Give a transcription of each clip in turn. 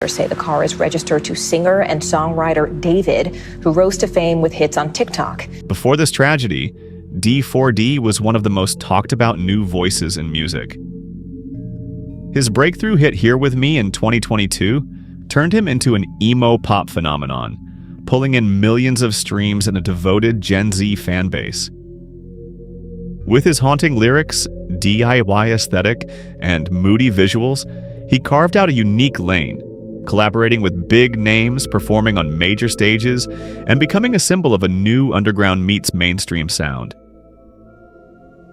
Investigators say the car is registered to singer and songwriter David, who rose to fame with hits on TikTok. Before this tragedy, D4D was one of the most talked about new voices in music. His breakthrough hit Here With Me in 2022 turned him into an emo pop phenomenon, pulling in millions of streams and a devoted Gen Z fan base. With his haunting lyrics, DIY aesthetic, and moody visuals, he carved out a unique lane, collaborating with big names, performing on major stages, and becoming a symbol of a new underground meets mainstream sound.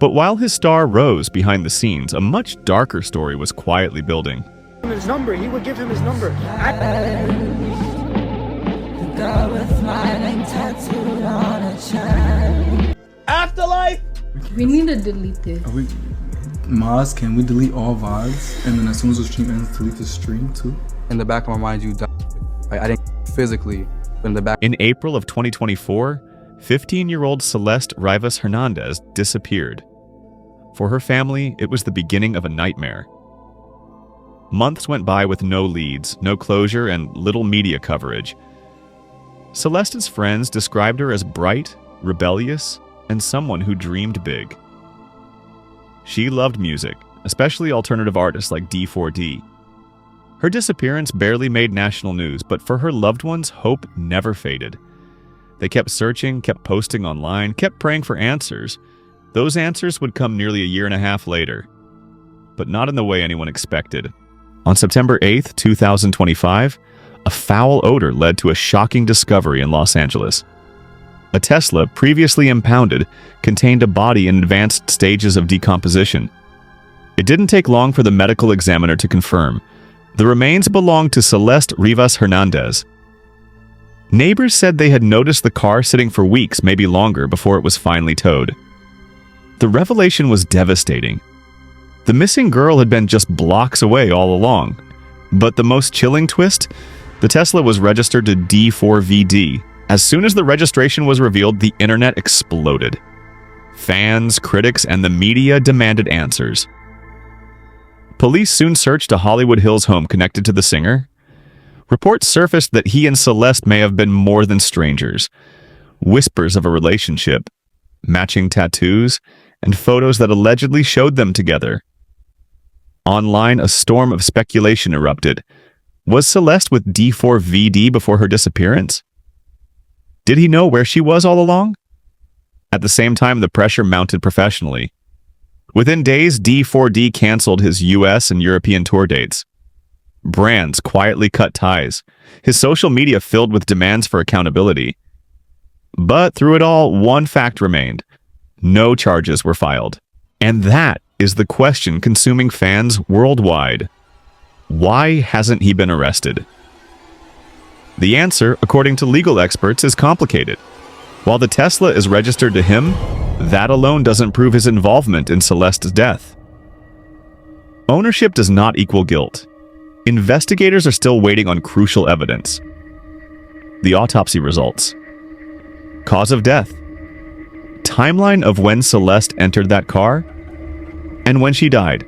But while his star rose behind the scenes, a much darker story was quietly building. His number, he would give him his number. Afterlife! We need to delete this. Maz, can we delete all VODs? And then as soon as the stream ends, delete the stream too? In the back of my mind, you died. I didn't physically, but in the back. In April of 2024, 15-year-old Celeste Rivas Hernandez disappeared. For her family, it was the beginning of a nightmare. Months went by with no leads, no closure, and little media coverage. Celeste's friends described her as bright, rebellious, and someone who dreamed big. She loved music, especially alternative artists like D4D. Her disappearance barely made national news, but for her loved ones, hope never faded. They kept searching, kept posting online, kept praying for answers. Those answers would come nearly a year and a half later, but not in the way anyone expected. On September 8, 2025, a foul odor led to a shocking discovery in Los Angeles. A Tesla, previously impounded, contained a body in advanced stages of decomposition. It didn't take long for the medical examiner to confirm. The remains belonged to Celeste Rivas Hernandez. Neighbors said they had noticed the car sitting for weeks, maybe longer, before it was finally towed. The revelation was devastating. The missing girl had been just blocks away all along. But the most chilling twist? The Tesla was registered to D4VD. As soon as the registration was revealed, the internet exploded. Fans, critics, and the media demanded answers. Police soon searched a Hollywood Hills home connected to the singer. Reports surfaced that he and Celeste may have been more than strangers. Whispers of a relationship, matching tattoos, and photos that allegedly showed them together. Online, a storm of speculation erupted. Was Celeste with D4VD before her disappearance? Did he know where she was all along? At the same time, the pressure mounted professionally. Within days, D4D canceled his US and European tour dates. Brands quietly cut ties, his social media filled with demands for accountability. But through it all, one fact remained. No charges were filed. And that is the question consuming fans worldwide. Why hasn't he been arrested? The answer, according to legal experts, is complicated. While the Tesla is registered to him, that alone doesn't prove his involvement in Celeste's death. Ownership does not equal guilt. Investigators are still waiting on crucial evidence. The autopsy results. Cause of death. Timeline of when Celeste entered that car, and when she died.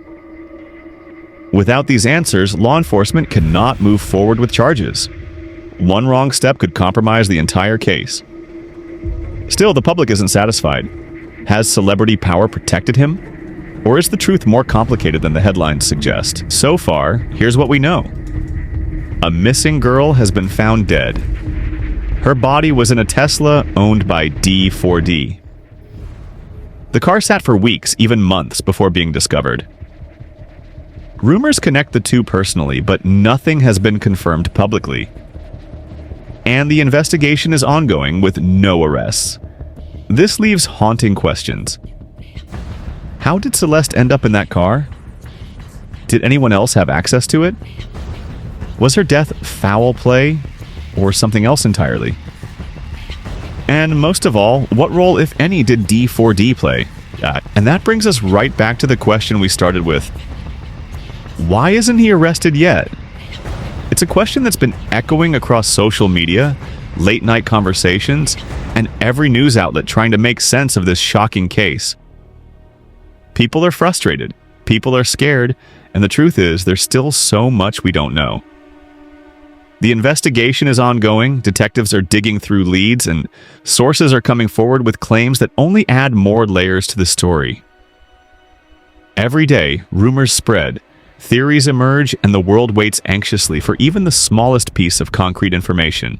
Without these answers, law enforcement cannot move forward with charges. One wrong step could compromise the entire case. Still, the public isn't satisfied. Has celebrity power protected him? Or is the truth more complicated than the headlines suggest? So far, here's what we know. A missing girl has been found dead. Her body was in a Tesla owned by D4D. The car sat for weeks, even months, before being discovered. Rumors connect the two personally, but nothing has been confirmed publicly. And the investigation is ongoing with no arrests. This leaves haunting questions. How did Celeste end up in that car? Did anyone else have access to it? Was her death foul play or something else entirely? And most of all, what role, if any, did D4D play? And that brings us right back to the question we started with. Why isn't he arrested yet? It's a question that's been echoing across social media, late-night conversations, and every news outlet trying to make sense of this shocking case. People are frustrated, people are scared, and the truth is there's still so much we don't know. The investigation is ongoing, detectives are digging through leads, and sources are coming forward with claims that only add more layers to the story. Every day, rumors spread, theories emerge, and the world waits anxiously for even the smallest piece of concrete information.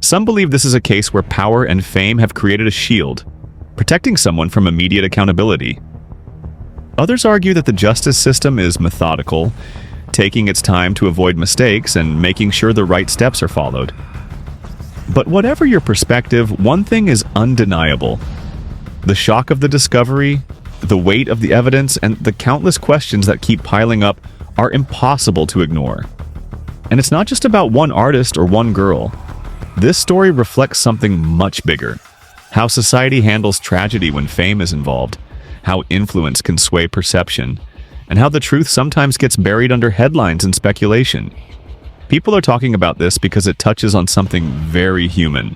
Some believe this is a case where power and fame have created a shield, protecting someone from immediate accountability. Others argue that the justice system is methodical, taking its time to avoid mistakes and making sure the right steps are followed. But whatever your perspective, one thing is undeniable. The shock of the discovery, the weight of the evidence, and the countless questions that keep piling up are impossible to ignore. And it's not just about one artist or one girl. This story reflects something much bigger. How society handles tragedy when fame is involved, how influence can sway perception, and how the truth sometimes gets buried under headlines and speculation. People are talking about this because it touches on something very human.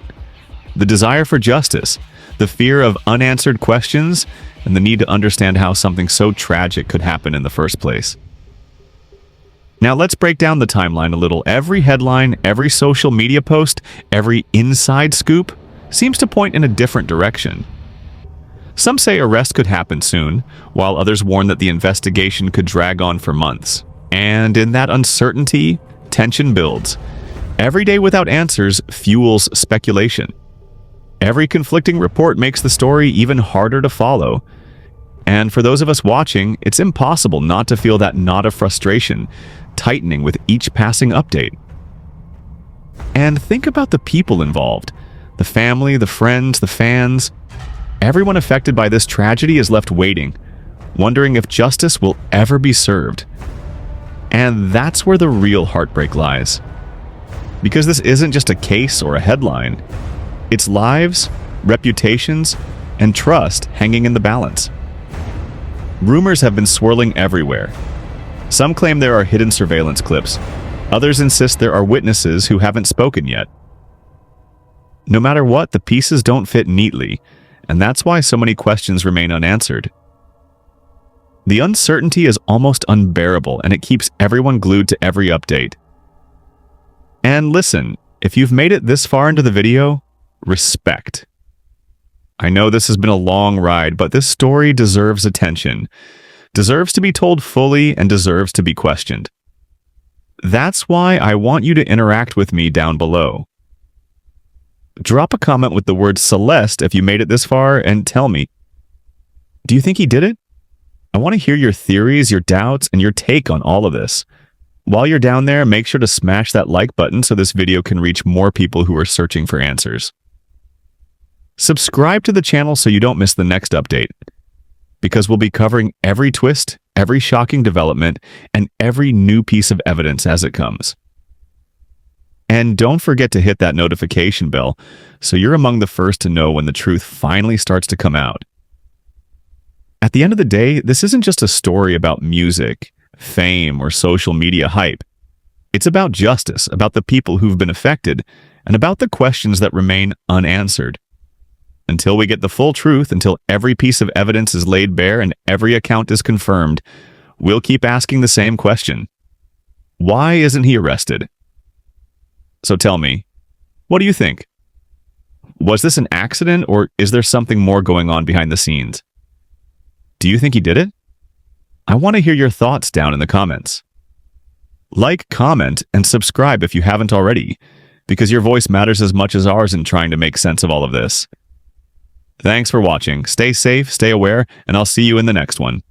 The desire for justice, the fear of unanswered questions, and the need to understand how something so tragic could happen in the first place. Now let's break down the timeline a little. Every headline, every social media post, every inside scoop seems to point in a different direction. Some say arrest could happen soon, while others warn that the investigation could drag on for months. And in that uncertainty, tension builds. Every day without answers fuels speculation. Every conflicting report makes the story even harder to follow. And for those of us watching, it's impossible not to feel that knot of frustration tightening with each passing update. And think about the people involved. The family, the friends, the fans. Everyone affected by this tragedy is left waiting, wondering if justice will ever be served. And that's where the real heartbreak lies. Because this isn't just a case or a headline. It's lives, reputations, and trust hanging in the balance. Rumors have been swirling everywhere. Some claim there are hidden surveillance clips. Others insist there are witnesses who haven't spoken yet. No matter what, the pieces don't fit neatly, and that's why so many questions remain unanswered. The uncertainty is almost unbearable, and it keeps everyone glued to every update. And listen, if you've made it this far into the video, respect. I know this has been a long ride, but this story deserves attention, deserves to be told fully, and deserves to be questioned. That's why I want you to interact with me down below. Drop a comment with the word Celeste if you made it this far and tell me, do you think he did it? I want to hear your theories, your doubts, and your take on all of this. While you're down there, make sure to smash that like button so this video can reach more people who are searching for answers. Subscribe to the channel so you don't miss the next update, because we'll be covering every twist, every shocking development, and every new piece of evidence as it comes. And don't forget to hit that notification bell so you're among the first to know when the truth finally starts to come out. At the end of the day, this isn't just a story about music, fame, or social media hype. It's about justice, about the people who've been affected, and about the questions that remain unanswered. Until we get the full truth, until every piece of evidence is laid bare and every account is confirmed, we'll keep asking the same question. Why isn't he arrested? So tell me, what do you think? Was this an accident, or is there something more going on behind the scenes? Do you think he did it? I want to hear your thoughts down in the comments. Like, comment, and subscribe if you haven't already, because your voice matters as much as ours in trying to make sense of all of this. Thanks for watching. Stay safe, stay aware, and I'll see you in the next one.